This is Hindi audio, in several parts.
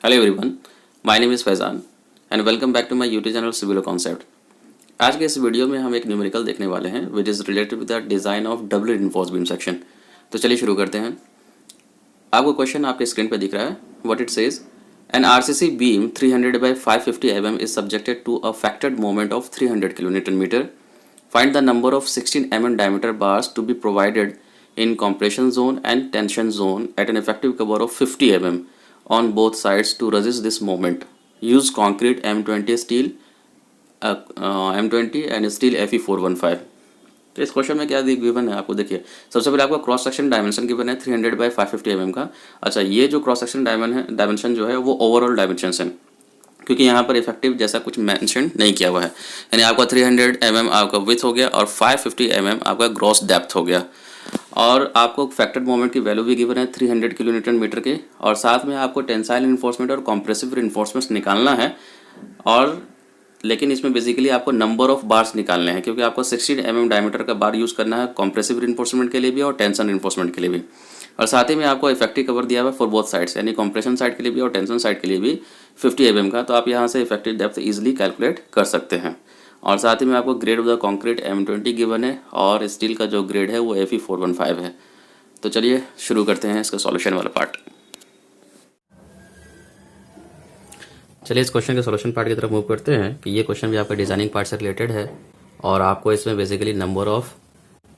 Hello everyone, my name is Faizan and welcome back to my YouTube channel Civilo Concept. आज के इस वीडियो में हम एक न्यूमेरिकल देखने वाले हैं which is related with the design of double reinforced beam section. तो चलिए शुरू करते हैं। आपको क्वेश्चन आपके स्क्रीन पर दिख रहा है। What it says, an RCC beam 300 by 550 mm is subjected to a factored moment of 300 kN/meter. Find the number of 16 mm diameter bars to be provided in compression zone and tension zone at an effective cover of 50 mm on both sides to resist this moment. Use concrete M20 steel M20 and steel Fe415। तो इस क्वेश्चन में क्या गिवन है आपको, देखिए सबसे पहले आपका क्रॉस सेक्शन डायमेंशन गिवन है 300 by 550 mm का। अच्छा, ये जो क्रॉस सेक्शन डायमेंशन जो है वो ओवरऑल डायमेंशन है, क्योंकि यहाँ पर इफेक्टिव जैसा कुछ मेंशन नहीं किया हुआ है। यानी आपका 300 mm आपका विड्थ हो गया और 550 mm आपका ग्रॉस डेप्थ हो गया। और आपको फैक्टर्ड मोमेंट की वैल्यू भी गिवन है 300 kN/meter के, और साथ में आपको टेंसाइल रिइंफोर्समेंट और कॉम्प्रेसिव रिइंफोर्समेंट निकालना है। और लेकिन इसमें बेसिकली आपको नंबर ऑफ बार्स निकालने हैं, क्योंकि आपको 16 mm डायमीटर का बार यूज़ करना है कॉम्प्रेसिव रिइंफोर्समेंट के लिए भी और टेंशन रिइंफोर्समेंट के लिए भी। और साथ ही में आपको इफेक्टिव कवर दिया हुआ है फॉर बोथ साइड्स, यानी कॉम्प्रेशन साइड के लिए भी और टेंशन साइड के लिए भी 50 mm का। तो आप यहाँ से इफेक्टिव डेप्थ ईजिली कैलकुलेट कर सकते हैं। और साथ ही में आपको grade of the concrete M20 given है और स्टील का जो ग्रेड है वो Fe415 है। तो चलिए शुरू करते हैं इसका सॉल्यूशन वाला पार्ट। चलिए इस क्वेश्चन के सॉल्यूशन पार्ट की तरफ मूव करते हैं कि ये क्वेश्चन भी आपका डिजाइनिंग पार्ट से रिलेटेड है और आपको इसमें बेसिकली नंबर ऑफ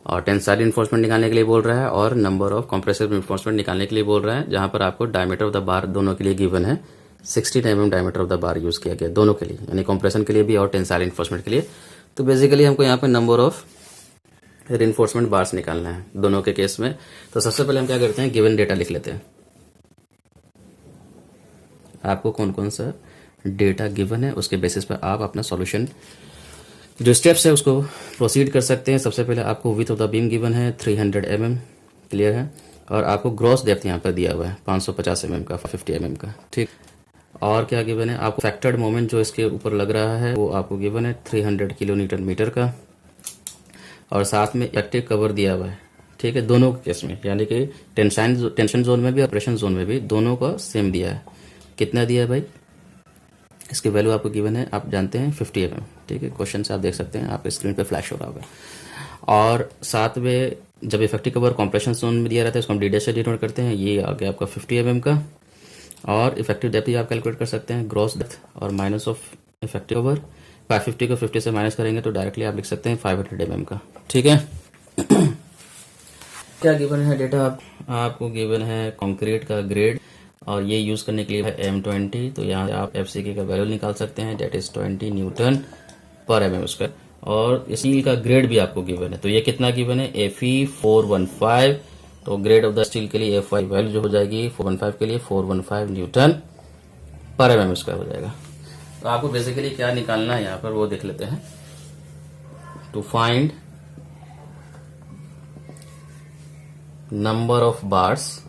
और टेंसाइल रिइंफोर्समेंट निकालने के लिए बोल रहा है और नंबर ऑफ कॉम्प्रेसिव रिइंफोर्समेंट निकालने के लिए बोल रहा है, जहाँ पर आपको डायमीटर ऑफ द बार दोनों के लिए गिवन है 16 mm diameter of the bar use किया गया दोनों के लिए, यानी कॉम्प्रेशन के लिए भी और टेंसाइल रिइंफोर्समेंट के लिए। तो बेसिकली हमको यहाँ पर नंबर ऑफ रिइंफोर्समेंट बार्स निकालना है दोनों के केस में। तो सबसे पहले हम क्या करते हैं, गिवन डेटा लिख लेते हैं। आपको कौन कौन सा डेटा गिवन है उसके बेसिस पर आप अपना सॉल्यूशन जो स्टेप्स है उसको प्रोसीड कर सकते हैं। सबसे पहले आपको width of the beam given है 300 mm, क्लियर है, और आपको ग्रॉस डेप्थ यहाँ पर दिया हुआ है 550 mm का, 50 mm का, ठीक। और क्या गिवन है आपको, फैक्टर्ड मोमेंट जो इसके ऊपर लग रहा है वो आपको गिवन है 300 kN/meter का, और साथ में इफेक्टिव कवर दिया हुआ है, ठीक है, दोनों के केस में, यानी कि टेंशन जोन में भी और प्रेशर जोन में भी दोनों का सेम दिया है। कितना दिया है भाई, इसकी वैल्यू आपको गिवन है, आप जानते हैं 50 mm, ठीक है, क्वेश्चन से आप देख सकते हैं, आपके स्क्रीन पे फ्लैश हो रहा होगा। और साथ में जब इफेक्टिव कवर कॉम्प्रेशन जोन में दिया रहता है उसको हम डी डैश से डिनोट करते हैं। ये आ गया आपका 50 mm का, और इफेक्टिव डेप्थ भी आप कैलकुलेट कर सकते हैं, ग्रॉस डेप्थ और माइनस ऑफ इफेक्टिव कवर। 550 को 50 से माइनस करेंगे तो डायरेक्टली आप लिख सकते हैं 500 mm का, ठीक है। क्या गिवन है डेटा, आपको गिवन है कंक्रीट का ग्रेड, और ये यूज़ करने के लिए है M20। तो यहाँ आप FCK का वैल्यू निकाल सकते हैं, डेट इज 20 Nm/mm²। और स्टील का ग्रेड भी आपको गिवन है, तो ये कितना गिवन है, Fe415। तो ग्रेड ऑफ द स्टील के लिए Fe वैल्यू जो हो जाएगी 415 के लिए 415 Nm/mm² हो जाएगा। तो आपको बेसिकली क्या निकालना है यहाँ पर वो देख लेते हैं। To find number of bars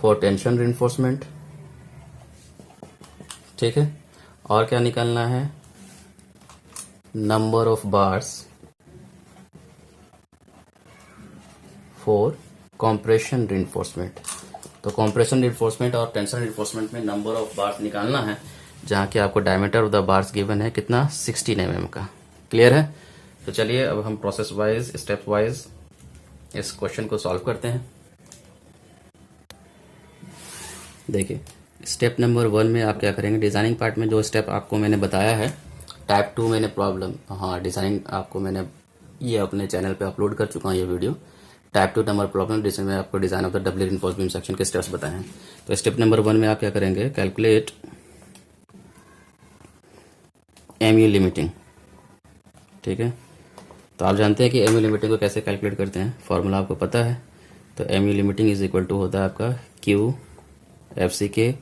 for tension reinforcement, ठीक है, और क्या निकालना है, number of bars for compression reinforcement. तो कॉम्प्रेशन रिइंफोर्समेंट और टेंशन रिइंफोर्समेंट में नंबर ऑफ बार्स निकालना है, जहाँ की आपको diameter of the bars given है कितना, 16 mm का, क्लियर है। तो चलिए अब हम प्रोसेस वाइज स्टेप वाइज इस क्वेश्चन को सॉल्व करते हैं। देखिए स्टेप नंबर 1 में आप क्या करेंगे, डिज़ाइनिंग पार्ट में जो स्टेप आपको मैंने बताया है, टाइप 2 मैंने प्रॉब्लम, हाँ डिज़ाइनिंग आपको मैंने ये अपने चैनल पे अपलोड कर चुका हूँ ये वीडियो, टाइप 2 नंबर प्रॉब्लम जिसमें आपको design of the double reinforced beam section के स्टेप्स बताए हैं। तो स्टेप नंबर 1 में आप क्या करेंगे, कैलकुलेट MU लिमिटिंग, ठीक है। तो आप जानते हैं कि MU लिमिटिंग को कैसे कैलकुलेट करते हैं, फॉर्मूला आपको पता है। तो MU limiting is equal to होता है आपका Q FCK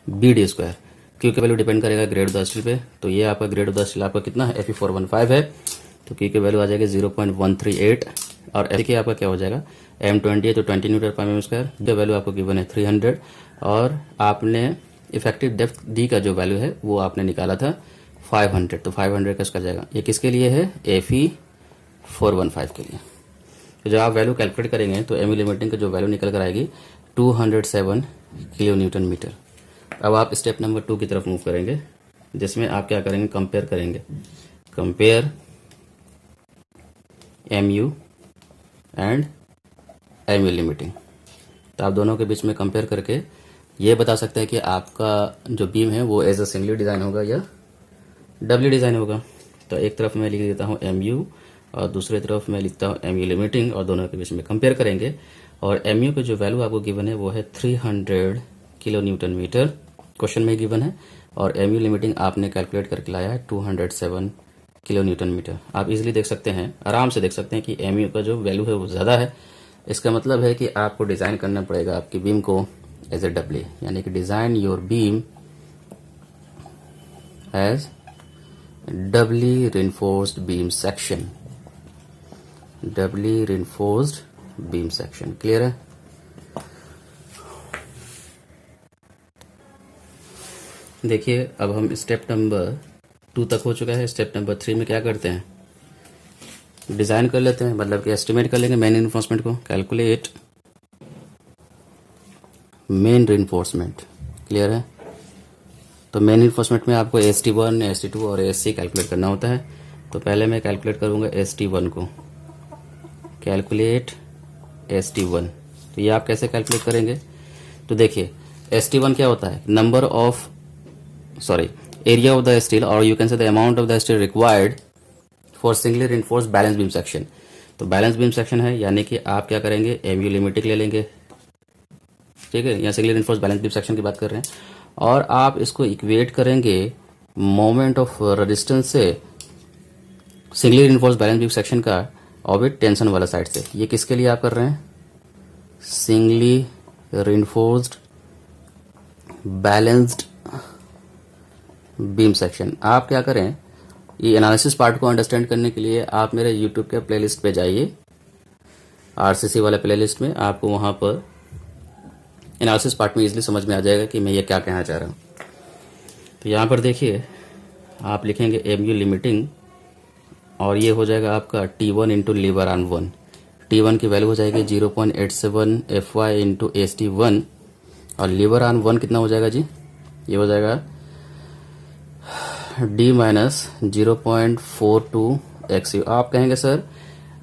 BD²। क्यू की वैल्यू डिपेंड करेगा ग्रेड ऑफ द स्टील पे, तो ये आपका ग्रेड ऑफ द स्टील आपका कितना है, Fe415 है, तो क्यू की वैल्यू आ जाएगी 0.138, और FCK आपका क्या हो जाएगा, M20 है तो 20 Nm², जो वैल्यू आपको गिवन है 300, और आपने इफेक्टिव डेप्थ डी का जो वैल्यू है वो आपने निकाला था 500, तो 500 का इसका जाएगा, ये किसके लिए है, Fe415 के लिए। तो जब आप वैल्यू कैलकुलेट करेंगे तो एम यू लिमिटिंग का जो वैल्यू निकल कर आएगी 207 किलो न्यूटन मीटर। अब आप स्टेप नंबर 2 की तरफ मूव करेंगे, जिसमें आप क्या करेंगे, कंपेयर करेंगे। Compare M U and M U limiting. तो आप दोनों के बीच में कंपेयर करके ये बता सकते हैं कि आपका जो बीम है वो एज अ सिंगली डिज़ाइन होगा या डबली डिज़ाइन होगा। तो एक तरफ मैं लिख देता हूँ एम यू और दूसरी तरफ मैं लिखता हूँ एम यू लिमिटिंग, और दोनों के बीच में कंपेयर करेंगे। और एम यू का जो वैल्यू आपको गिवन है वो है 300 किलो न्यूटन मीटर, क्वेश्चन में गिवन है। और एम यू लिमिटिंग आपने कैलकुलेट करके लाया है 207 किलो न्यूटन मीटर। आप इजीली देख सकते हैं, आराम से देख सकते हैं कि एम यू का जो वैल्यू है वो ज़्यादा है। इसका मतलब है कि आपको डिज़ाइन करना पड़ेगा आपकी बीम को एज ए डबली, यानी कि design your beam as doubly reinforced beam section, doubly reinforced beam section. Clear है? देखिए अब हम स्टेप नंबर 2 तक हो चुका है। स्टेप नंबर 3 में क्या करते हैं, डिज़ाइन कर लेते हैं, मतलब कि एस्टिमेट कर लेंगे मेन रिइंफोर्समेंट को। Calculate main reinforcement. क्लियर है? तो मेन रिइंफोर्समेंट में आपको ST1, ST2 और SC कैलकुलेट करना होता है। तो पहले मैं कैलकुलेट करूंगा ST1 को। Calculate ST1। तो ये आप कैसे कैलकुलेट करेंगे, तो देखिए ST1 क्या होता है, number of area of the steel, और you can say the amount of the steel required for singly reinforced balance beam section. तो बैलेंस बीम सेक्शन है, यानी कि आप क्या करेंगे, एम यू लिमिटिंग ले लेंगे। ठीक है, यहाँ singly reinforced balance beam section की बात कर रहे हैं। और आप इसको इक्वेट करेंगे मोमेंट ऑफ रेजिस्टेंस से singly reinforced balance beam section का और विद टेंशन वाला साइड से। ये किसके लिए आप कर रहे हैं, singly reinforced balanced beam section. आप क्या करें, ये एनालिसिस पार्ट को अंडरस्टैंड करने के लिए आप मेरे यूट्यूब के प्लेलिस्ट पे जाइए, RCC वाले प्लेलिस्ट में। आपको वहाँ पर एनालिसिस पार्ट में इजीली समझ में आ जाएगा कि मैं ये क्या कहना चाह रहा हूँ। तो यहाँ पर देखिए आप लिखेंगे एम यू लिमिटिंग, और ये हो जाएगा आपका T1 into liver arm 1। T1 की वैल्यू हो जाएगी 0.87 FY इंटू ST1, और लीवर आर्म 1 कितना हो जाएगा जी, ये हो जाएगा D माइनस 0.42 XU। आप कहेंगे सर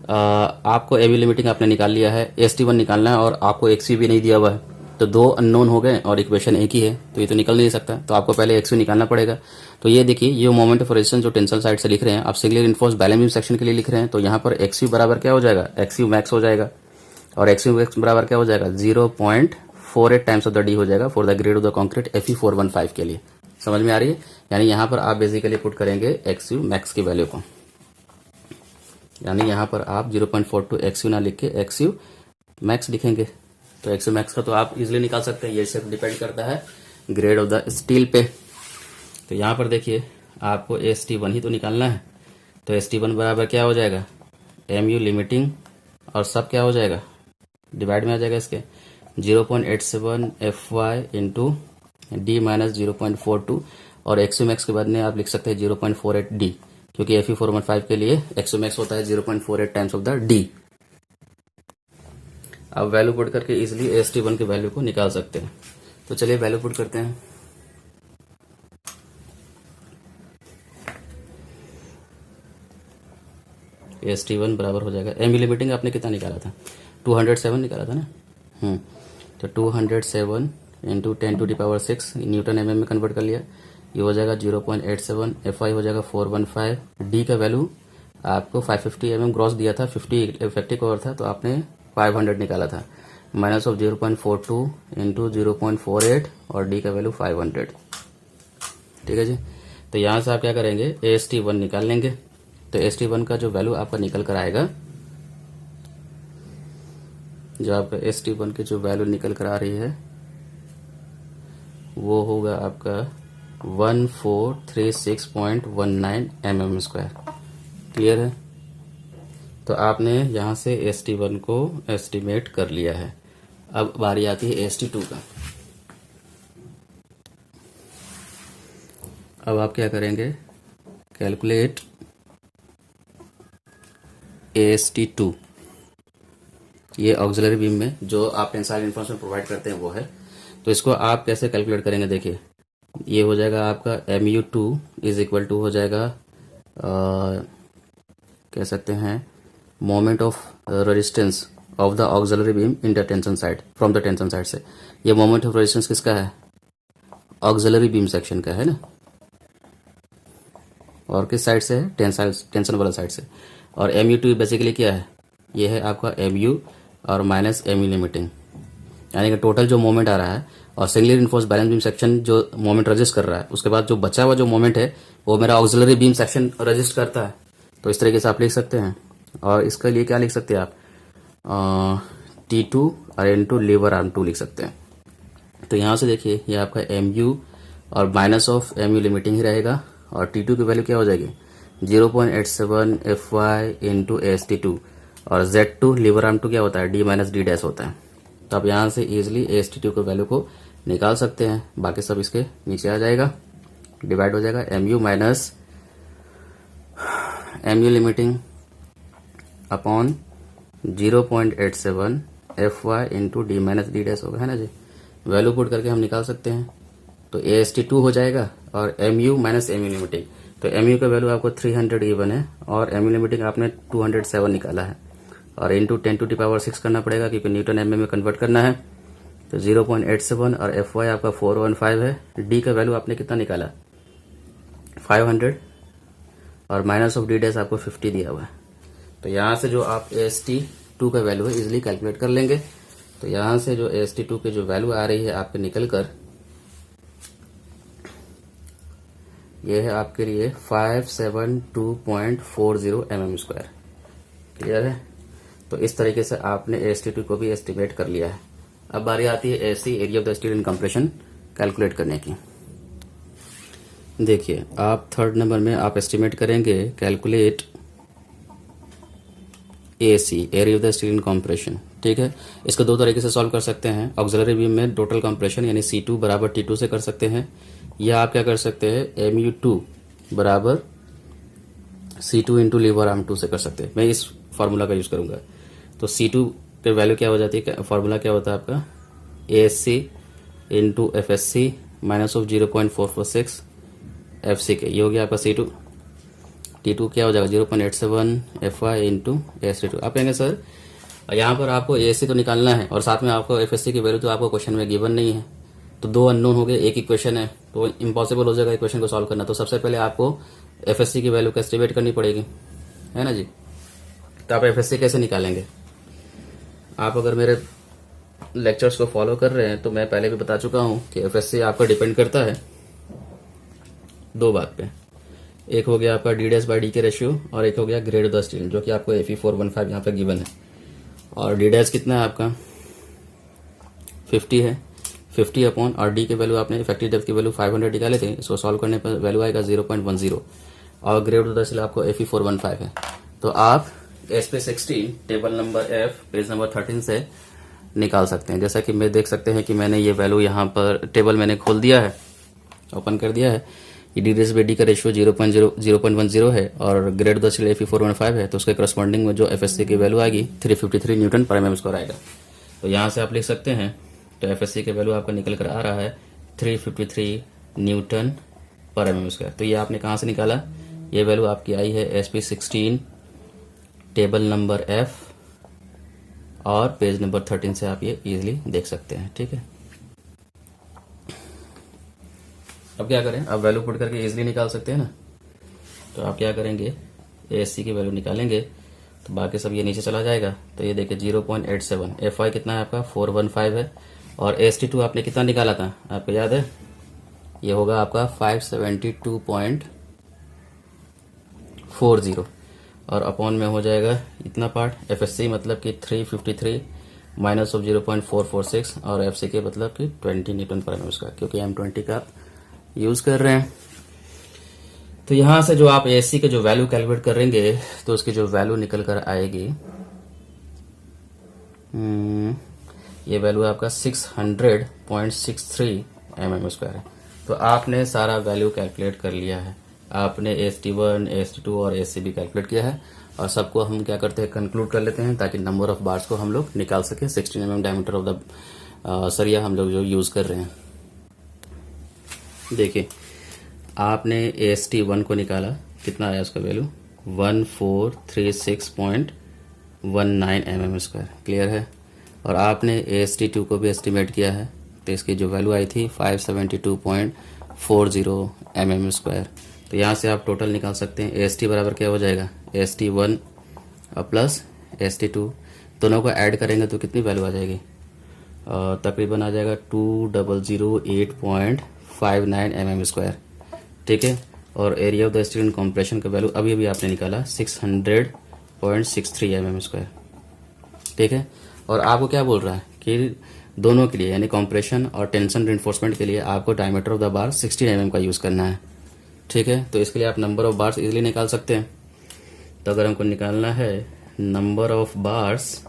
आपको एवी लिमिटिंग आपने निकाल लिया है, ST1 निकालना है और आपको XU भी नहीं दिया हुआ है, तो दो अननोन हो गए और इक्वेशन एक ही है, तो ये तो निकल नहीं सकता। तो आपको पहले XU निकालना पड़ेगा। तो ये देखिए, ये मोमेंट ऑफ रेजिस्टेंस जो टेंसल साइड से लिख रहे हैं आप singly reinforced balance beam section के लिए लिख रहे हैं, तो यहाँ पर XU बराबर क्या हो जाएगा, XU मैक्स हो जाएगा, और XU मैक्स बराबर क्या हो जाएगा, 0.48 टाइम्स ऑफ द D हो जाएगा for the grade of the concrete Fe415 के लिए। समझ में आ रही है? यानी यहाँ पर आप बेसिकली पुट करेंगे XU मैक्स की वैल्यू को, यानी यहाँ पर आप 0.42 XU ना लिख के XU मैक्स लिखेंगे। तो XU मैक्स का तो आप इजीली निकाल सकते हैं, ये सिर्फ डिपेंड करता है ग्रेड ऑफ द स्टील पे। तो यहाँ पर देखिए आपको ST1 ही तो निकालना है, तो ST1 बराबर क्या हो जाएगा, MU लिमिटिंग, और सब क्या हो जाएगा, डिवाइड में आ जाएगा इसके 0.87 FY इंटू D माइनस 0.42, और XU मैक्स के बाद में आप लिख सकते हैं 0.48 D, क्योंकि Fe415 के लिए XU मैक्स होता है 0.48 टाइम्स ऑफ द D। आप वैल्यू पुट करके इजीली ST1 की वैल्यू को निकाल सकते हैं। तो चलिए वैल्यू पुट करते हैं। ST1 बराबर हो जाएगा, एम लिमिटिंग आपने कितना निकाला था, 207 निकाला था ना। तो 207 इंटू 10⁻6 न्यूटन mm में कन्वर्ट कर लिया, ये हो जाएगा 0.87, FI हो जाएगा 415, D का वैल्यू आपको 550 mm ग्रॉस दिया था, 50 इफेक्टिव कवर था, तो आपने 500 निकाला था, माइनस ऑफ 0.42 इंटू 0.48, और D का वैल्यू 500। ठीक है जी। तो यहाँ से आप क्या करेंगे, ST1 निकाल लेंगे। तो ST1 का जो वैल्यू आपका निकल कर आएगा, जो आपका ST1 की जो वैल्यू निकल कर आ रही है वो होगा आपका 1436.19 mm²। क्लियर है? तो आपने यहाँ से ST1 को एस्टिमेट कर लिया है। अब बारी आती है ST2 का। अब आप क्या करेंगे, कैलकुलेट ST2। ये ऑक्सिलरी बीम में जो आप टेंसाइल इन्फॉर्मेशन प्रोवाइड करते हैं वो है। तो इसको आप कैसे कैलकुलेट करेंगे, देखिए ये हो जाएगा आपका mu2 इज इक्वल टू हो जाएगा कह सकते हैं moment of resistance of the auxiliary beam in the tension side from the tension side से। ये मोमेंट ऑफ रेजिस्टेंस किसका है, ऑक्सिलरी बीम सेक्शन का है ना, और किस साइड से है, टेंशन वाला साइड से। और mu2 बेसिकली क्या है, ये है आपका mu और माइनस mu लिमिटिंग, यानी कि टोटल जो मोमेंट आ रहा है और singly reinforced balance beam section जो मोमेंट रजिस्ट कर रहा है, उसके बाद जो बचा हुआ जो मोमेंट है वो मेरा ऑक्सिलरी बीम सेक्शन रजिस्ट करता है। तो इस तरीके से आप लिख सकते हैं। और इसके लिए क्या लिख सकते हैं आप, T2 और इनटू लीवर आर्म 2 लिख सकते हैं। तो यहाँ से देखिए ये आपका mu और माइनस ऑफ mu लिमिटिंग ही रहेगा, और T2 की वैल्यू क्या हो जाएगी 0.87 Fy इंटू AST2, और Z2 लीवर आर्म 2 क्या होता है, D माइनस D डैश होता है। तो आप यहाँ से इजिली AST2 की वैल्यू को निकाल सकते हैं, बाकी सब इसके नीचे आ जाएगा, डिवाइड हो जाएगा mu minus mu limiting upon 0.87 Fy into D minus D dash होगा, है ना जी। वैल्यू पुट करके हम निकाल सकते हैं। तो AST2 हो जाएगा और mu माइनस mu लिमिटिंग, तो mu का वैल्यू आपको 300 गिवन है और mu लिमिटिंग आपने 207 निकाला है, और इंटू 10⁻6 करना पड़ेगा क्योंकि न्यूटन mm में कन्वर्ट करना है। तो 0.87 और Fy आपका 415 है। D का वैल्यू आपने कितना निकाला 500, और माइनस ऑफ D डैश आपको 50 दिया हुआ है। तो यहाँ से जो आप AST2 का वैल्यू है इजिली कैलकुलेट कर लेंगे। तो यहाँ से जो AST2 की जो वैल्यू आ रही है आपके निकल कर ये है आपके लिए 572.40 mm²। क्लियर है। तो इस तरीके से आपने AST2 को भी एस्टिमेट कर लिया है। अब बारी आती है AC area of the steel in compression calculate करने की। देखिए आप थर्ड नंबर में आप एस्टिमेट करेंगे calculate AC area of the steel in compression. ठीक है, इसको दो तरीके से सॉल्व कर सकते हैं। ऑक्सिलरी बीम में टोटल कंप्रेशन यानी C2 बराबर T2 से कर सकते हैं, या आप क्या कर सकते हैं mu2 बराबर C2 इंटू लीवर आर्म 2 से कर सकते हैं। मैं इस फार्मूला का यूज करूंगा। तो C2 पे वैल्यू क्या हो जाती है, फार्मूला क्या होता है आपका ASC into FSC minus of 0.446 FCK, ये हो गया आपका C2। T2 क्या हो जाएगा 0.87 Fy इंटू AST2। आप कहेंगे सर यहाँ पर आपको ASC तो निकालना है और साथ में आपको FSC की वैल्यू तो आपको क्वेश्चन में गिवन नहीं है, तो दो अननोन हो गए, एक इक्वेशन है, तो इम्पॉसिबल हो जाएगा इक्वेशन को सॉल्व करना। तो सबसे पहले आपको FSC की वैल्यू का एस्टिमेट करनी पड़ेगी, है ना जी। तो आप FSC कैसे निकालेंगे, आप अगर मेरे लेक्चर्स को फॉलो कर रहे हैं तो मैं पहले भी बता चुका हूं कि FSC आपका डिपेंड करता है दो बात पे। एक हो गया आपका D'/D के रेशियो, और एक हो गया ग्रेड ऑफ द स्टील जो कि आपको Fe415 यहाँ पे गिवन है। और D' कितना है आपका 50 है, 50 अपॉन, और D की वैल्यू आपने इफेक्टिव डेप्थ की वैल्यू 500 निकाले थे, इसको सॉल्व करने पर वैल्यू आएगा 0.10, और ग्रेड ऑफ द स्टील आपको Fe415 है। तो आप SP16 table number F page number 13 से निकाल सकते हैं। जैसा कि मैं देख सकते हैं कि मैंने ये वैल्यू यहाँ पर टेबल मैंने खोल दिया है, ओपन कर दिया है। ये D'/D का रेशियो 0.10 है और grade of the steel Fe415 है, तो उसके करस्पॉन्डिंग में जो FSC की वैल्यू आएगी 353 न्यूटन पर mm² आएगा। तो यहाँ से आप लिख सकते हैं, तो FSC की वैल्यू आपका निकल कर आ रहा है 353 न्यूटन पर mm²। तो ये आपने कहाँ से निकाला, ये वैल्यू आपकी आई है SP16 टेबल नंबर F और पेज नंबर 13 से आप ये इजीली देख सकते हैं। ठीक है, अब क्या करें, अब वैल्यू पुट करके इजीली निकाल सकते हैं ना। तो आप क्या करेंगे, ASC की वैल्यू निकालेंगे, तो बाकी सब ये नीचे चला जाएगा। तो ये देखिए 0.87, Fy कितना है आपका 415 है, और AST2 आपने कितना निकाला था आपको याद है, ये होगा आपका 572.40, और अपॉन में हो जाएगा इतना पार्ट FSC मतलब कि 353 माइनस ऑफ 0.446, और FCK मतलब कि 20 न्यूटन पर mm², क्योंकि M20 का यूज कर रहे हैं। तो यहां से जो आप ASC के जो वैल्यू कैलकुलेट करेंगे तो उसकी जो वैल्यू निकल कर आएगी, ये वैल्यू आपका 600.63 mm² है। तो आपने सारा वैल्यू कैलकुलेट कर लिया है। आपने AST1, AST2 और ASC भी कैलकुलेट किया है, और सबको हम क्या करते हैं, कंक्लूड कर लेते हैं ताकि नंबर ऑफ बार्स को हम लोग निकाल सकें। 16 mm डायमीटर ऑफ द सरिया हम लोग जो यूज़ कर रहे हैं। देखिए, आपने AST1 को निकाला, कितना आया उसका वैल्यू 1436.19 mm², क्लियर है। और आपने AST2 को भी एस्टिमेट किया है, तो इसकी जो वैल्यू आई थी 572.40 mm²। तो यहाँ से आप टोटल निकाल सकते हैं। AST बराबर क्या हो जाएगा, AST1 प्लस AST2, दोनों को ऐड करेंगे तो कितनी वैल्यू आ जाएगी, तकरीबन आ जाएगा 2008.59 mm², ठीक है। और area of the steel compression का वैल्यू अभी अभी आपने निकाला 600.63 mm², ठीक है। और आपको क्या बोल रहा है कि दोनों के लिए यानी कंप्रेशन और टेंशन रिइंफोर्समेंट के लिए आपको diameter of the bar 16 mm का यूज़ करना है, ठीक है। तो इसके लिए आप नंबर ऑफ बार्स इजीली निकाल सकते हैं। तो अगर हमको निकालना है number of bars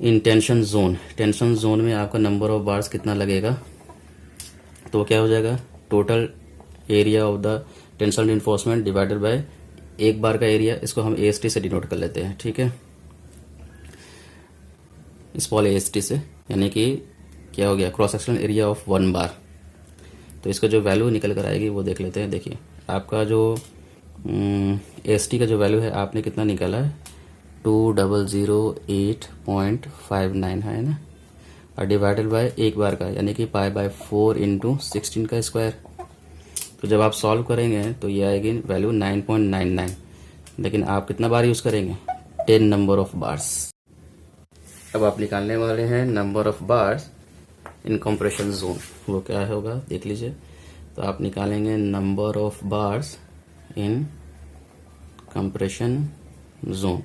in tension zone में आपका नंबर ऑफ बार्स कितना लगेगा, तो क्या हो जाएगा, total area of the tension reinforcement divided by एक बार का एरिया, इसको हम AST से डिनोट कर लेते हैं, ठीक है, स्मॉल AST से, यानी कि क्या हो गया, क्रॉस सेक्शनल एरिया ऑफ 1 बार। तो इसका जो वैल्यू निकल कर आएगी वो देख लेते हैं। देखिए, आपका जो AST का जो वैल्यू है आपने कितना निकाला है 2008.59 है ना, और डिवाइडेड बाय एक बार का यानी कि π/4 × 16 का स्क्वायर। तो जब आप सॉल्व करेंगे तो ये आएगी वैल्यू 9.99, लेकिन आप कितना बार यूज़ करेंगे, 10 नंबर ऑफ बार्स। अब आप निकालने वाले हैं number of bars in compression zone, वो क्या होगा देख लीजिए। तो आप निकालेंगे number of bars in compression zone,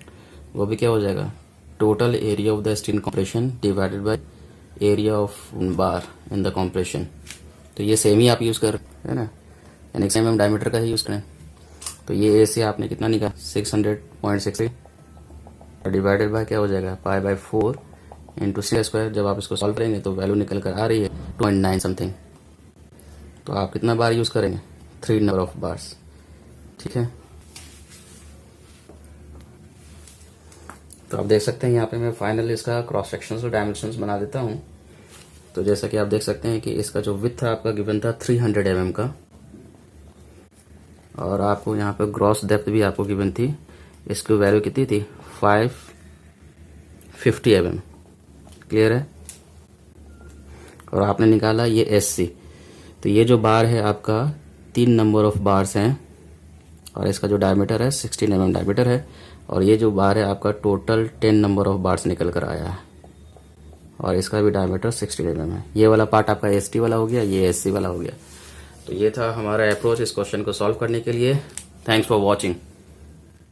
वो भी क्या हो जाएगा, total area of the steel compression divided by area of bar in the compression. तो ये सेम ही आप यूज़ कर रहे हैं ना, यानी सेम हम डायमीटर का ही यूज़ करें। तो ये AC आपने कितना निकाला 600.63 और डिवाइडेड बाय क्या हो जाएगा π/4 × 6²। जब आप इसको सॉल्व करेंगे तो वैल्यू निकल कर आ रही है 2.9 समथिंग। तो आप कितना बार यूज़ करेंगे, 3 नंबर ऑफ बार्स, ठीक है। तो आप देख सकते हैं यहाँ पे मैं फाइनल इसका क्रॉस सेक्शंस और डायमेंशंस बना देता हूँ। तो जैसा कि आप देख सकते हैं कि इसका जो विड्थ आपका गिवन था 300 mm का, और आपको यहाँ पे ग्रॉस डेप्थ भी आपको गिवन थी, इसकी वैल्यू कितनी थी 550 mm, क्लियर है। और आपने निकाला ये SC, तो ये जो बार है आपका 3 नंबर ऑफ बार्स हैं, और इसका जो डायमीटर है 16 mm डायमीटर है, और ये जो बार है आपका टोटल 10 नंबर ऑफ बार्स निकल कर आया है, और इसका भी डायमीटर 16 mm है। ये वाला पार्ट आपका AST वाला हो गया, ये SC वाला हो गया। तो ये था हमारा अप्रोच इस क्वेश्चन को सॉल्व करने के लिए। Thanks for watching.